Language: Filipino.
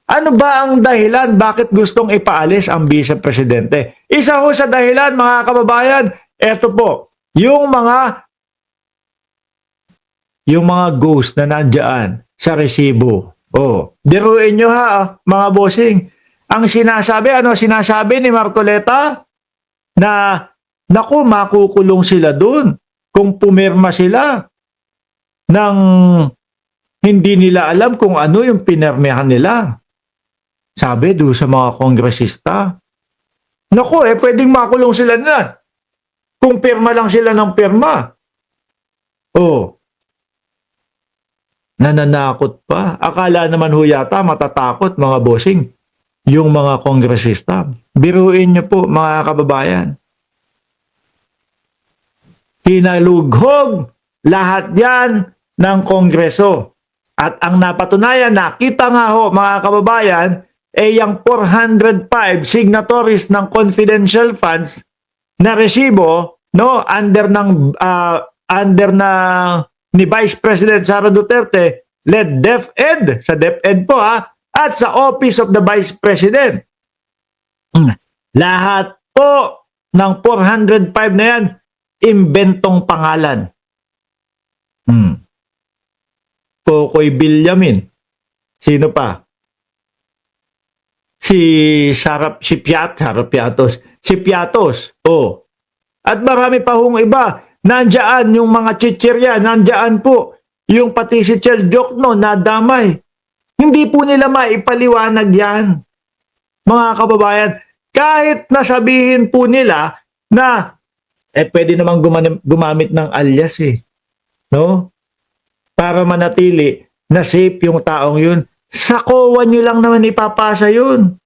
Ano ba ang dahilan bakit gustong ipaalis ang Vice Presidente? Isa ho sa dahilan, mga kababayan, eto po, yung mga ghost na nandiyan sa resibo. Oh, diruin nyo ha, mga bossing. Ang sinasabi, ano sinasabi ni Marcoleta? Na, naku, makukulong sila dun kung pumirma sila ng hindi nila alam kung ano yung pinirmehan nila. Sabi doon sa mga kongresista. Naku, pwedeng makulong sila na. Kung pirma lang sila ng pirma. Oh, nananakot pa. Akala naman ho yata matatakot mga bossing yung mga kongresista. Biruin niyo po mga kababayan. Hinalughog lahat yan ng kongreso. At ang napatunayan, nakita nga ho mga kababayan, yung 405 signatories ng confidential funds na resibo, no, under ni Vice President Sara Duterte, led DepEd, sa DepEd po at sa Office of the Vice President. Lahat po ng 405 na yan, imbentong pangalan. Kokoy Villamin. Sino pa? Si Piatos. Oh. At marami pa hong iba. Nandiyan yung mga chichirya, nandiyan po yung pati si Chel Diokno na damay. Hindi po nila maipaliwanag yan. Mga kababayan, kahit nasabihin po nila na pwede namang gumamit ng alias no? Para manatili na safe yung taong yun. Sa COA nyo lang naman ipapasa yun.